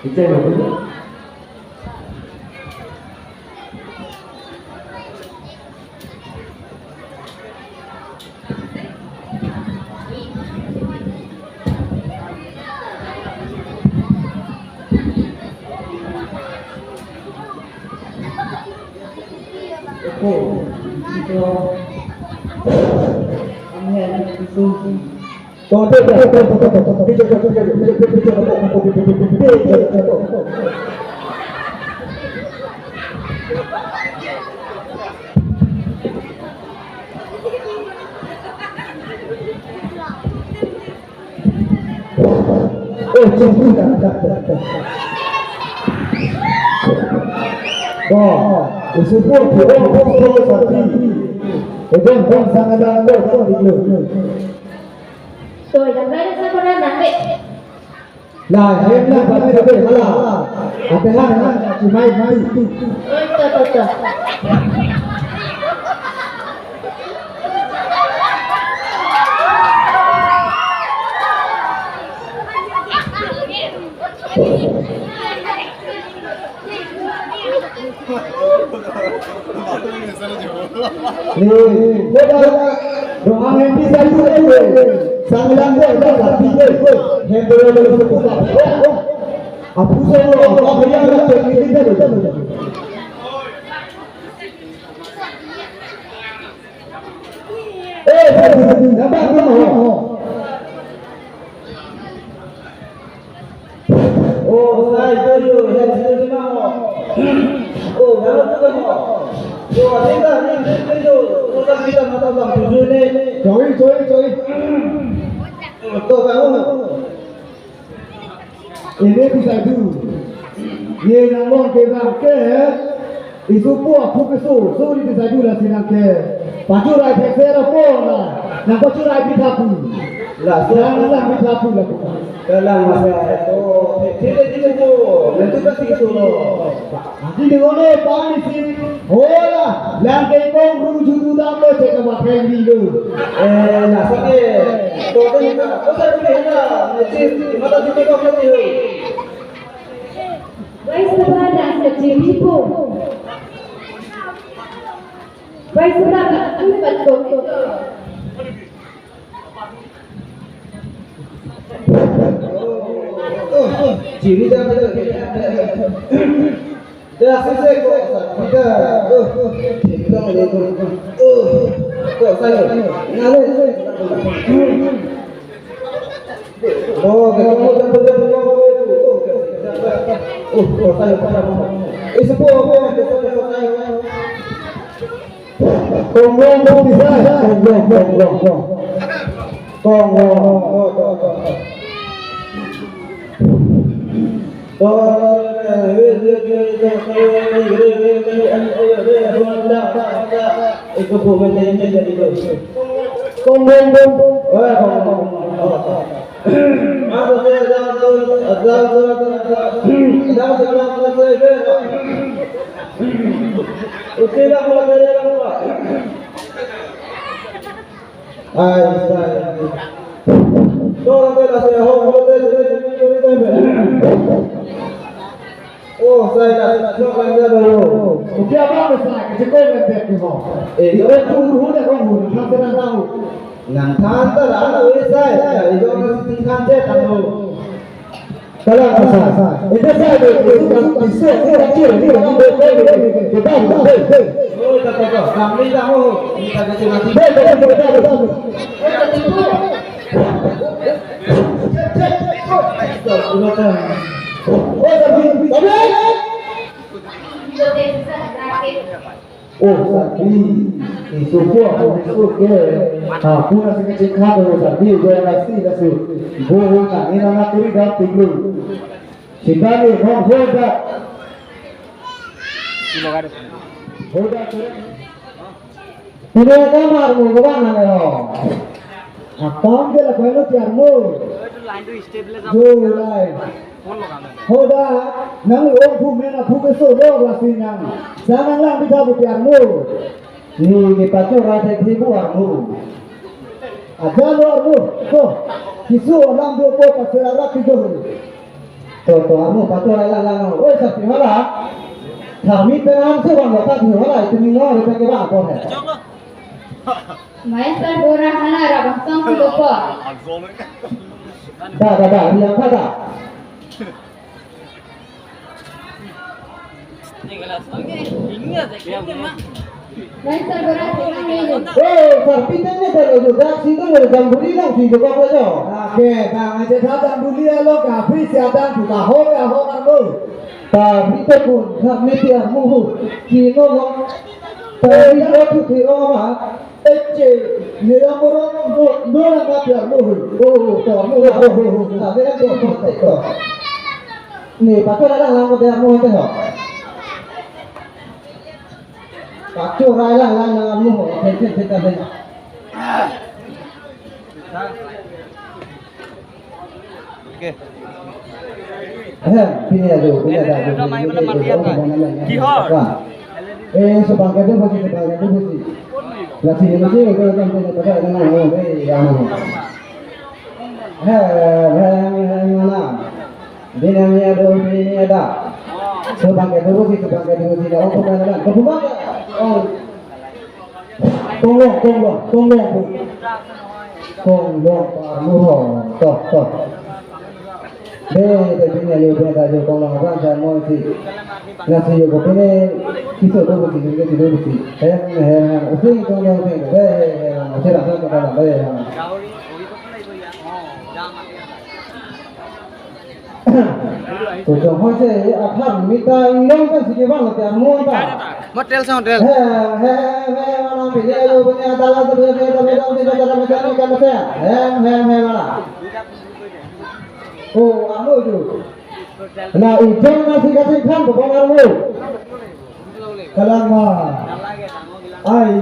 Itu betul. Disebut Rồi làm đấy sao con đang nặng vậy? Là em là bạn ấy được là à cái hai chỉ may Tờ. Doa yang bisa itu sang langgar dah tiga yang boleh sebut apa semua apa yang ada di sini nampak kamu oh saya itu yang sini mau oh kalau tu kamu yo ada ni itu kita kita mata dalam tujuh ni joy to kamu ini bisa tu ye namong ke ke itu puak pukesu so ni bisa tu lah sinang ke paju rai pekera pona nak paju rai bitapu lah selang bitapu lah dalam masa itu tidak tu nanti kasi itu nanti dengone pani sih hola langkai kong ruju tu dah lo cek apa kendi tu lah sakit to tu ni apa tu ni lah nanti mata kita kau ni Vai sebenarnya sejauh itu. Vai sebenarnya empat kok. Ciri dah betul. Dah selesai kok. Kita kita boleh kok saya. Ngalir. Oh, kalau betul saya semua Kong bisa oh saya nak coba dia dulu. Okey apa besar kecil bebek ni kau. Itu tu dah kau tak pernah tahu. Nang thantar ada saya. Itu masih tinggal je tahu. Kalau besar. Itu saya itu kan bisa kecil ni kan kita oh tak apa. Kami tahu kita kecil nanti. Betul. Oh, tapi itu buat itu ke, aku nasi kecil kado, tapi gue nasi bohong nak ini nak teri dah tinggal. Sikali mau hoda. Hoda tu. Tidak kamar mu, bukan ada. Akam je lah kalau tiarmu. Line. Hoda, nang orang tu mana tu besok lo lah sinang. Jangan lang kita berpiarmu. Ni pacu rasa tibu armu. Ada armu, tu. Kisu orang dua po pasirara tiga. Tu armu pacu rasa. Oh sapi mana? Kami penam tu bang, tak tu mana? Itu ni orang itu kira apa he? Maestra Dora Hana Rabang Sang Lupa. Dah, dia apa? Maestra Dora Hana Melu. Perpindahannya kalau juga situ ada jambuli lah, situ apa saja. Oke, bang, aja dah jambuli lo, kafe siapa buka hoga hoga lo. Tapi tu pun kami tiada muhu, kino lo. Tapi waktu tu orang ece, ni orang orang macam muhu. Oh, muhu. Tapi ada tu. Ni pakai lang dia muhu tu. Pacu raya lang muhu, kita. Oke. Pilih aja. Kihor. Sebangkai tu masih. Lagi ni masih kalau kita pakai dengan mana? Dinamnya ini ada. Sebangkai tu masih dah untuk mana? Kebuka. Tolong parmuh. Toh. Dia yo benda yo tolong orang jangan mesti. Nasi yo begini kisah tu begini kita begini. Usin tolong ni. Saya rasa kita dah. Tu jangan saya akan minta orang kan sikit bang tapi amun tak. Model sama model. Mana pilih yo punya dalam tu beda macam kan saya. Mana. Oh, anu tu. Nah, ujung nasi kasih kan bukan anu. Kalau ai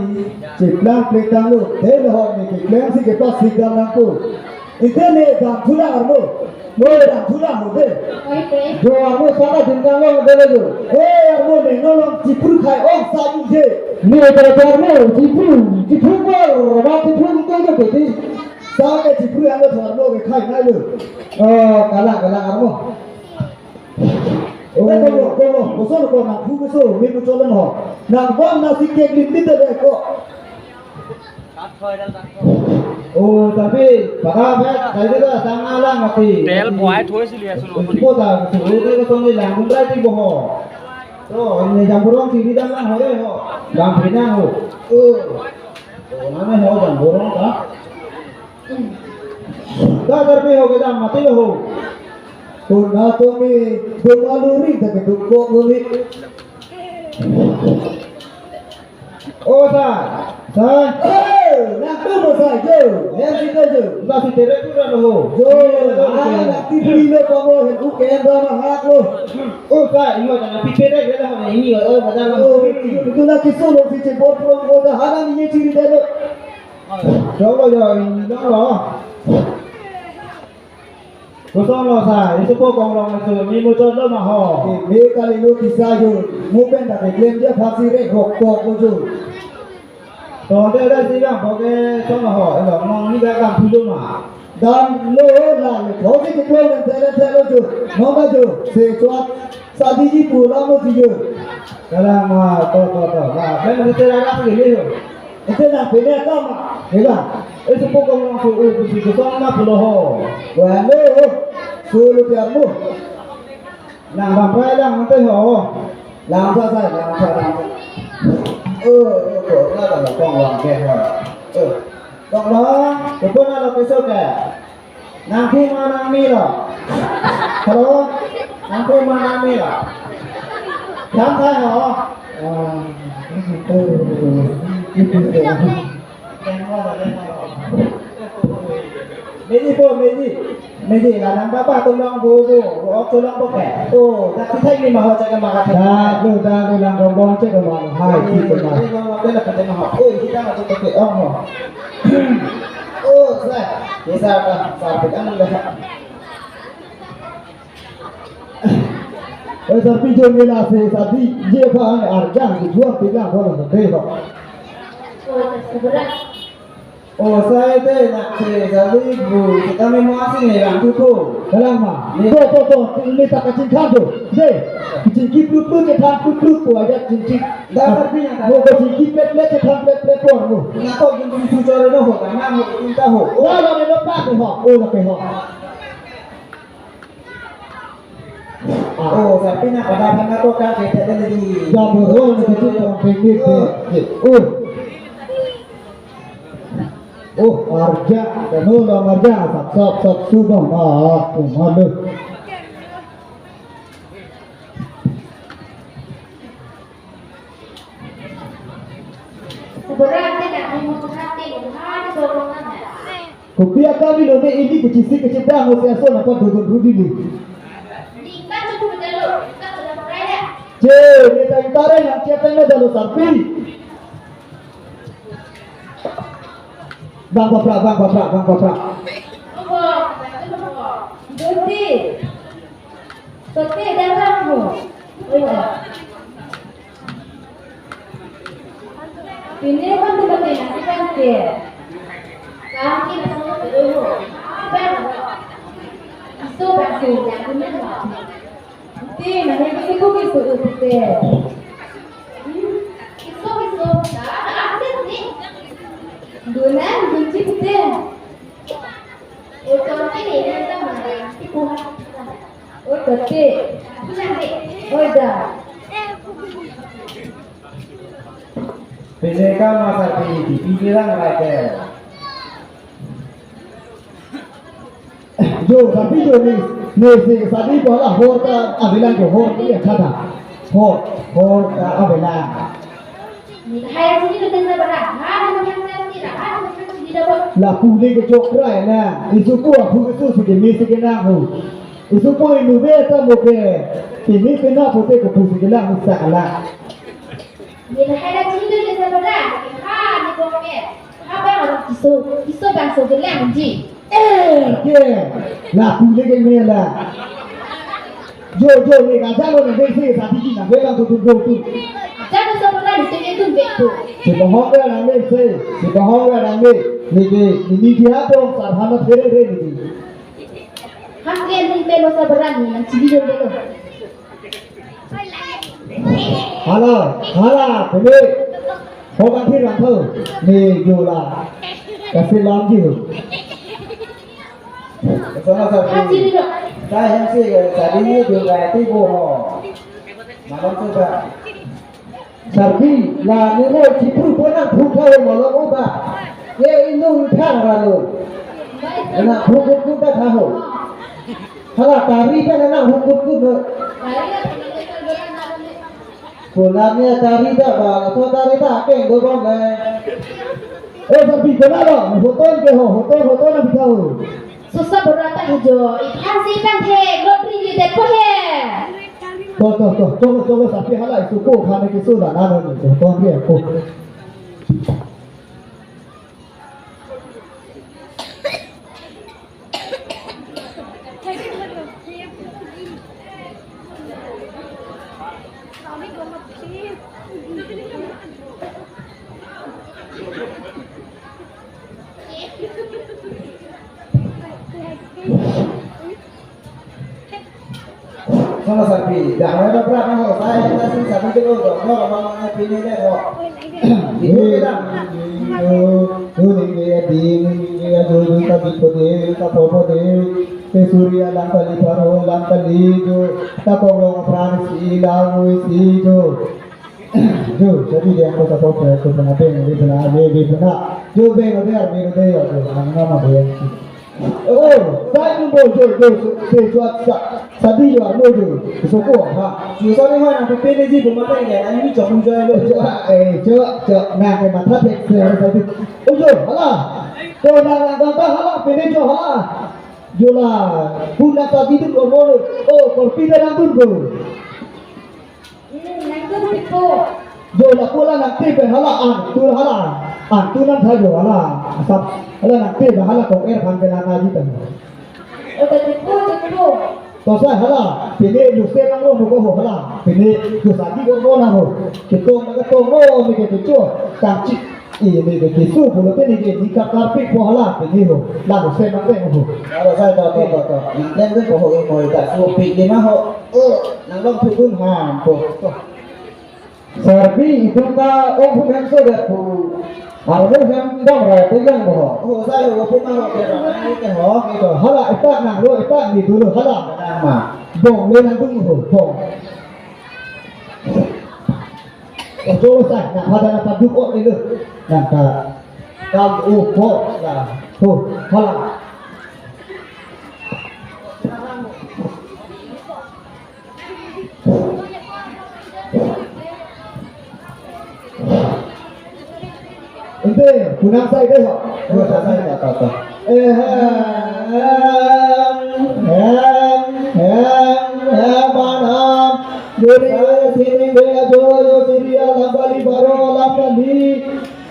ciplang pelitang lu, dah ni ciplang si kita sigang aku. Itu ni dah tulang anu. Boleh dah tulang tu. Jo anu sana tinggal lu dulu tu. Anu ni nolong cipul kai orang saju je. Ni anu cipul kau, macam cipul itu tu. Saya cipul anu thorno ke kai nai lu. Kalah anu. Kalau bosor kau nak buku minggu jalan ho. Nak buat nasi kek limit ada kok. Oh tapi pada saya tu sangat lah mati. Del buat thoi sih lihat sunu. Kau dah suruh dia tu ni lang bunda di boh. So ini jamburong sini dah lah hari ho. Jam pina ho. Mana ho jamburong tak? Dah terpi ho kita mati ho. Tuna tu ni bermaluri tapi tu kok ni. Oh sah. Nak tu masa je. Yang kita je. Masih terus tu dah ho. Jo, nak tipu le kamu hendak uken dah hak lo. Oh sah, ini macam nak tipu le dah ini. Macam itu nak kisah lo si cebol pro dah halang ini ciri dia lo. Coba ya ini dah lo. Kosong lo sah, itu pun orang itu ni muncul lo mah ho. Ini kali lo kisah jo, mungkin tak klaim dia pasti rekod muncul. So dia dah siang pakai sama ho, elok mong ni dah kan puluh mah. Dan lo lah, kau ni kita yang terus jo, nama jo, sesuatu sadiji pulang mo jo. Kalau mah to, kan kita dah pergi ni. Itu nak pilih kamu, hebat. Itu pun orang suruh bersih sama pulau ho. Walau suruh tiarmu, nang bangkai lang nanti ho, lang saya. Ada kong lang kaya. Kong lang, kau nak lo besok ke? Nanti mana ni lo? Hello, nanti mana ni lo? Jangan ho. Meji lah nang bapa tolong bu, tolong pakai. Oh, tak kita ni mahu cakap makan. Dah, nang gombong cakap makan. Hai, kita mah. Kita nak cakap makan. Oh, kita nak cakap ke orang. Oh, saya. Bisa apa? Sampai kan dah. Tapi jom ni nasi tadi je kan arjang dijual tiga orang sedih kok. seberat. Oh, saya teh nak sekali bu, kami mau asing ni yang tu. Dalam mah. Tuh, ini tak kacing kado. Deh, kacing kiplu ke tan kiplu tu aja kacing. Dasar punya. Mau kacing kiplet ke tan kiplet tu. Nak kau jumpa susu ada ho, karena ho kita ho. Oh, lo ni lepas ke ho. Oh, lepas ho. Oh, tapi nak pada mana kau kan kita ada lagi. Jangan berhon kacing orang pendek ke. Oh, arja, kenapa arja? Sab subah tu malu. Seberat tidak memutuskan ada dorongannya. Kopiah kami lo ni ini kecil dah mesti asal apa duduk ni. Kan cukup jalur, kan sudah beraya. Ni tak intara yang cetanya dah lo sampai. Bang paprak. Betul dalam tu. Ini kan tu betul nanti kan dia. Kami nak semua dulu. Itu betul yang benar. Nanti nanti kita kumpul betul. Itu dah ada ni. Dunan kunci betul. Itu ini nanti mana? Ikuhan. Oh betul. Oh dah. Pendeka masa di pikiran raja. Jo tapi jo ni tadi bola hor ka abilan jo hor ni अच्छा था. Hor ka abilan. Hai sini tu tengah berah. Ada macam ni dah. Ada macam ni dah buat. La puli ke chokra na. Isu ko aku tu sudah mesti kena ho. Isu ko ini beta mo ke. Ini kena pote ko pusi kena masalah. Ni hai sini tu tengah berah. Ni boleh. Apa yang orang isu bangsa gelang ji. Ke. La puli ke ni la. Jo ni kaca lo ni besi tadi ni na bela tu. Jangan sebelah itu betul. Sebahong ni dia tu sarhana fere ni. Hampir ni pelo sebelah ni yang ciri dia tu. Hala, pele. Hogan thi ran thau. Ni yola. Kasih lam ji. Sama Ha ciri sapi. dia. Saya yang sih tadi ni juga tipu ho. Malam tu dah. Sarbi la ni ro chipru pona phukha mala oba. Ye inu thang ra lo. Na phukut ta tha ho. Hala tari pa na phukut no. Pulangnya tari dah bang, so tari dah keng gobong le. Sarbi kenapa? Hotel ke ho, hotel na bithau. Susah berat hijau. Ikan si pante, lotri di depo he. Coba sapi halai suku khane ki sudah nana ni to dia ko. Sama sapi. Dah ada berapa ho? Saya kasih sapi dulu dong. Mau ngomongnya pilih deh ho. Itu dah. Surya langkali paro langkali jo takong pran si lawu si jo jadi dia ko tapo ko na pe ni bana jo be no de ar me no de yo na ma de oh sai nu bo jo se chuat sadi yo ar mo jo so ko ha Chủ sao đi hỏi nào phải tên gì của mà đây này anh đi chọn chơi luôn. cho na ke ma tha pe se sai ti o jo hala to na ba hala pe ne jo hala Jola, puna tadi tu korban, korpi dah nangkut tu. Nangkut itu. Jola pula nanti berhala an tu nan tha jo hala, asap hala nanti berhala kong kan kena ngaji tu. Itu. To sai hala, pini luste nang lo ko ho hala, pini jo sadi korban nang ho. Kita nak to mo mi ke tu, tak cik ini begitu pula tu ni karpet pola ni ho lalu saya nak ho Kalau saya tahu. Yang tu kau ini mau tak supik di mana ho? Nang long tu pun hampo. Serbi itu ta orang bukan sudah tu. Arwah yang dong raya pegang boh. Oh saya pun mau ke orang ini ke ho. Itu hala ipak nang lo ipak ni dulu hala. Nama. Bong le nang tung ho bong. Ojo sa nak pada nak duk ot ni lu. Nang ta kam upo lah. Tu hala. Ente, kunang sai deh ho. Oh saya tahu. Manam dunia sini dia joyo siria lambali baro lambali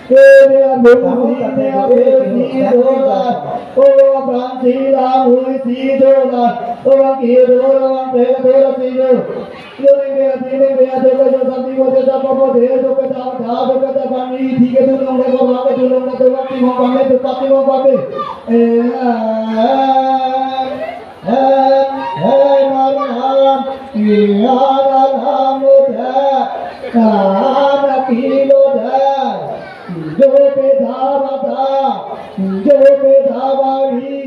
dia dunia beri dola oh Fransi lamui si dola orang kiri orang tengah sido Yoringa sini dia joyo sampai boleh dapat boleh jo kata dah kata kami tiga tu orang lepas tu orang tu waktu mau kami tu pasti mau kami Hey Maram, Iyaran Hamudah, Kana Kilodah, Jope Dhavada, Jope Dhavari,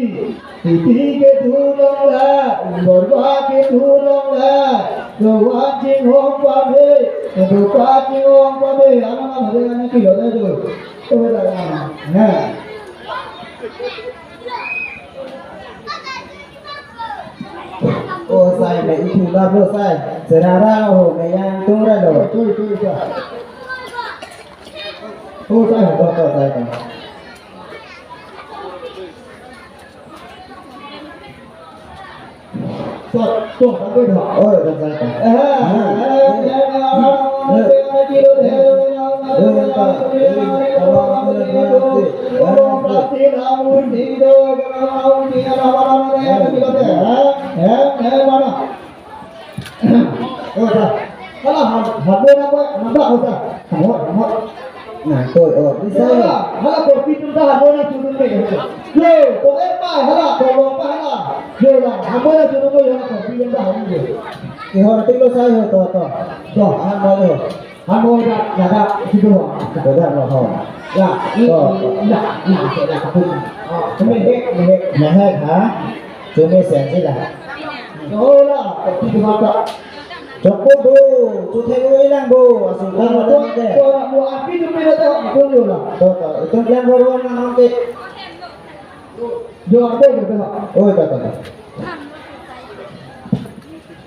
Iti ke Tulonglah, Borwa ke Tulonglah, Dowancing Hong Pame, Dowancing Hong Pame, Anak Anak Kilodah tu, tu dah. Oh saya mai itu lah bro saya. Serara ho mai yang tu dah lo. Tu dah. Oh saya Tahu saya. tu tak ada. Oh dah saya. Nah, tôi bisa ya. Hala kopi tu dah boleh turun ke. Yo, boleh pak hala, boleh pak hala. Yo lah, boleh turun ke yang kopi yang dah ni. Ihor tu saya to. Yo, Hamo. hamo dah dah situ. Dah lo ho. Ya, ini dah kapun. Oh, semedek. Nah ha. Cuma sen je lah. Yo lah, kopi tu mata. Cukup bu, tu tengok hilang bu. Asyik kamu tu ada. Kalau api tu bila tak boleh lah. To. Itu yang baru nanti. Yo apa tu tu? Oh to.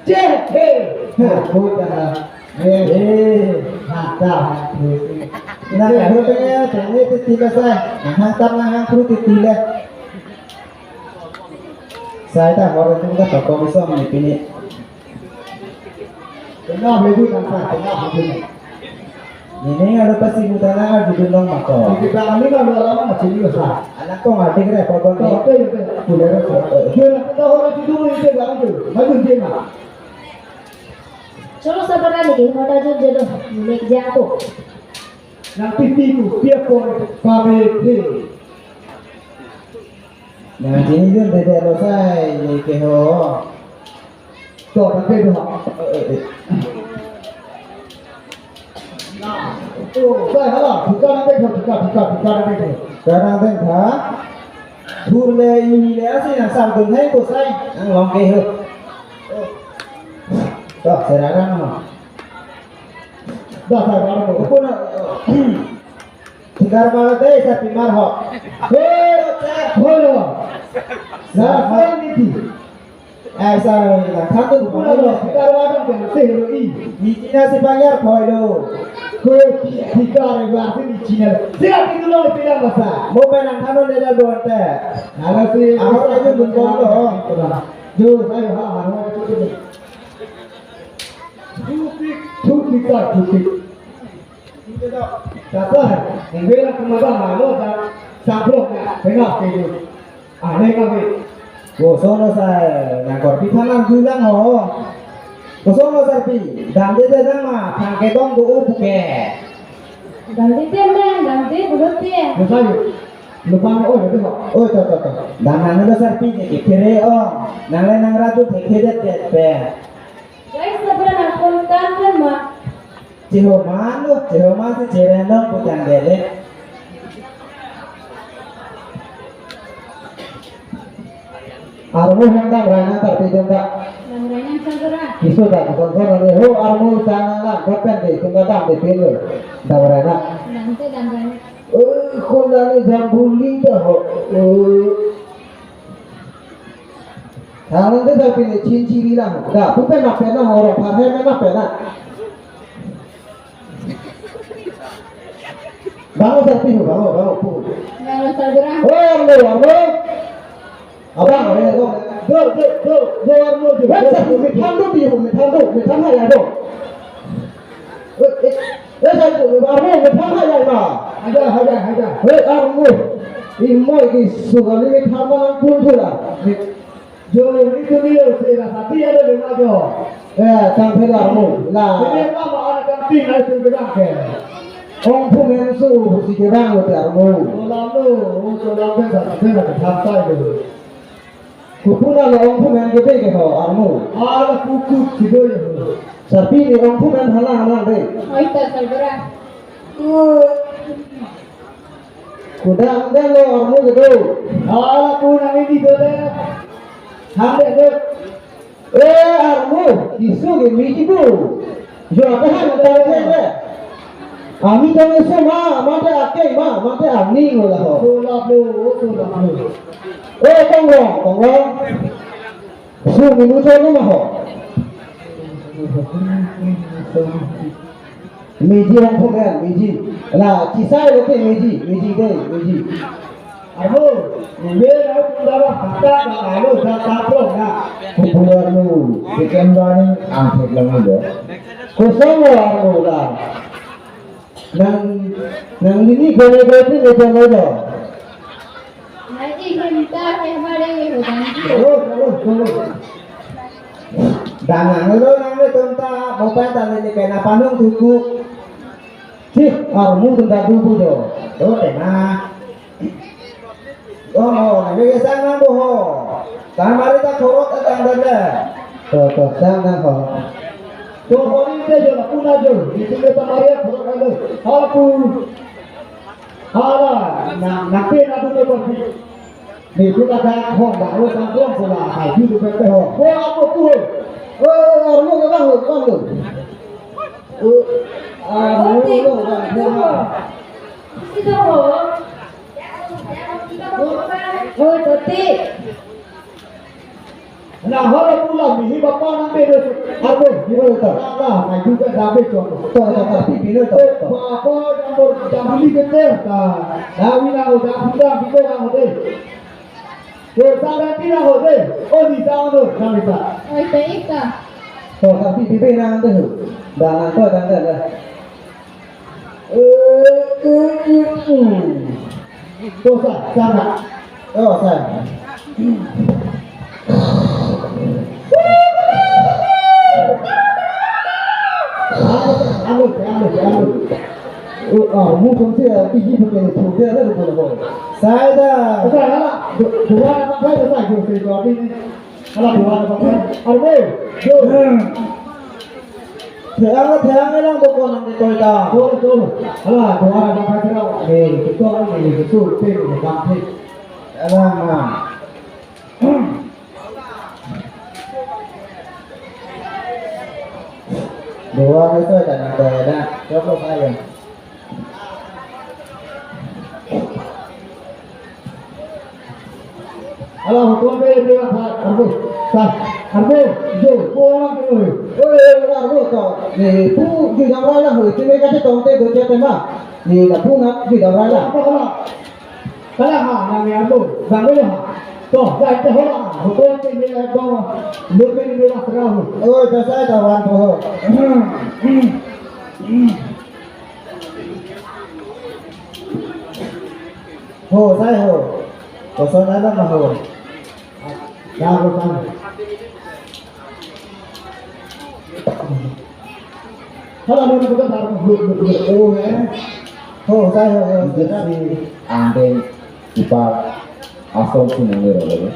Cek, hey. Bukan. Dah. Nak bertanya, tanya itu tidak saya. Hantar lah perlu tidak. Saya dah orang tu dah tak bisa menipini. Tengah begitu nampak, tengah begitu. Ini ada pasti mutana di dalam makam. Kita ni kan lama macam ni besar. Anak kau nggak dengar apa pun. Oke, boleh rasa. Dia nak tahu orang itu itu baru tu. Maju dia nak. चलो सब बना लेंगे मोटा जो जलो लेके जा तो Nanti tipu, dia pun kami ni. Nah, ini kan beda lo saya ni keho. Tu nanti tu. Oh, saya halah. Bukan nanti tu, bukan nanti tu. Sekarang tengah. Burle ini le asyik nak sambung hai ko saya. Ang keho. Dah sekarang mana? Dah saya baru. Apa nak? Sekarang malam teh saya pimar ho. Boleh. Saya ni. Saya nak satu Boleh. Sekarang ada yang sehari ini. di Cina si bayar koido. Kau tiga ribu ni Cina. Siapa itu lo pilih masa? Mau penang kanon dia dua teh. Kalau si Aku aja bentuk lo. Jo saya harus cuci. Cuci. Kata, ingin kemana malu dan sabrok tengah keju. Tengah ke. Gosono saya, nak korpi tanam julang ho. Gosono serpi, dan dia dah mah, pangke dong tu buke. Ganti temeng, ganti berhenti. Misalnya, lupa oh itu kok. Oh, to. Dangan lo sarpi ke kere oh. Nang le nang ratu te kere te pe. Guys, sebenarnya kontan kan mak. Jehoman tu jerendong putang dele. Armu hendak rana tapi tidak. Namanya segera. Isu tak konson ni. Ho armu sana nak kapan deh tunggu dah deh pelu. Dah rana. Nanti dan Kona ni jambuli dah ho. Kalau tu tapi ni cincin lah. Dah, bukan nak pernah orang pakai mana pernah. Bangun sapi tu, bangun. Namanya segera. Oh, armu. Abang, do armu tu. Weh, thandu dia, thandu hai tu. Saya tu, armu thandu hai lah. Ada. Weh, armu. Ini ki suka ni thandu nak pun tu lah. Jo ini tu dia, saya sapi ada lima jo. Sampai armu. Lah. Ini apa orang kantin ada tu berang ke? Orang pun mensu si berang tu armu. Solam tu saya nak thandu tu. Kupuna lo orang pun main gede ke kau armu. Ada kuku cido ya. Sapi ni orang pun main halang deh. Oh itu segera. Kudang lo armu gitu. Ada pun yang ini deh. Hamil deh. Armu isu ke miji tu. Jo apa hal tahu deh. Ami tahu semua, mata akai mata ani ngolah ho. Solam. Tunggu. Su minuto ni mah. Meji orang pun meji. Lah, kisah itu meji deh. Ayo, ni aku dah kata kalau dah tahu na. Popular lu. Bikin bani angkut lagi deh. Kosong orang lah. Nang ini gaya-gaya ni macam mana? Nanti kita hemare hutan. Kalau. Dangan lo nang le tonta mopai tali ni kena panung tuku. Cik, armu tentang tubuh jo. Oh, tenang. Oh, nang le sang bo ho. Tamari ta khorot ta danda. Tuh, sana ho. Tuh, ini dia jo, puna jo. Itu kita Maria khorot kalau. Aku. Nanti tu pergi. Ni kita dah hong dah, lo tanggung pula. Hai, tu pergi hong. Apa tu? Armu ke bang? Oh, toti. Nah, hari pula misi bapa nampak tu. Armu, kira tu. Nah, juga dah betul. Tapi bila tu. Bapa jambuli betul. Dah bila dah sudah kita orang tu. Sana tidak hotel. Oh di sana tu, kami tak. Oh itu. Tapi pipi nang tu. Dangan tu danda dah. Dosa, sana. Oh, saya. Mungkin saya pergi pakai hotel ada boleh. Saya dah. Dua orang saya dah saya jadi tapi kalau dua orang arme. Terang lang bukan nang dito ita. Betul. Alah dua orang saya terang. Kita orang ini itu pun gampai. Alam. Dua itu dan ada. Coba saya. Alah tuan dia arme. Arme, jo, orang tu. Armo to. Ni pu di dalam lah. Itu mereka tu tongte doja tema. Ni dah pu nak di dalam lah. Kalau yang arme, bangun ha. Toh, dah itu orang. Tuan dia bawa. Lupa dia serah. Oh, saya kawan tu. Ho, saya ho. Kosong ada mah ho. Dah betul. Kalau mau bukan taruh belum. Oh Oh, saya jadi andai ipar asal pun enggak ada.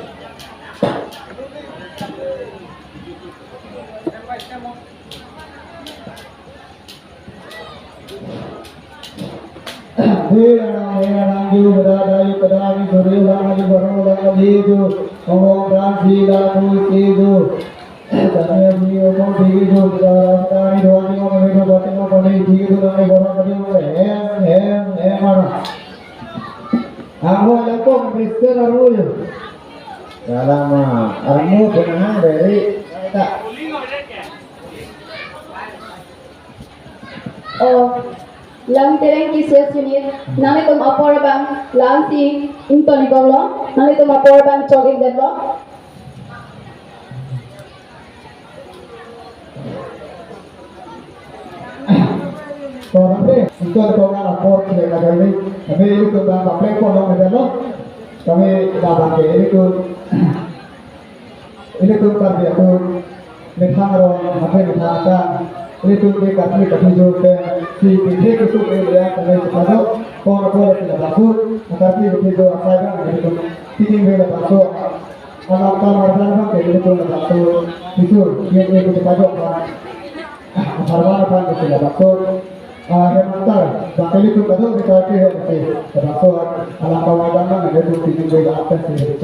Hera ju berada pada di suri lagi baru lagi ju ngomong rasi lalu itu saya ni ngomong di ju berada di dua ni ngomong di dua ni ngomong di ju lagi baru lagi mana Aku yang kau Kristen armunya. dalam armu benar dari tak lang tereng ki ses unit nami tum apor bang lang si intoni golo nami tum apor bang chogik delo Orang deh, itu ada orang lapor ke negara ini. Kami itu bang pakai kodok negara. Kami dapat ke ini tu kerja tu metang orang apa metang ini tu mereka kerja juga si kerja itu dia kami cepat kau tidak masuk tapi itu apa yang itu tinggi bela masuk kalau kamar dalam kan itu masuk itu dia itu cepat kan harga apa yang tidak masuk Hemantar, bakal itu kadang kita kira masih termasuk alam kawasan mana itu tinggi bela atas ini.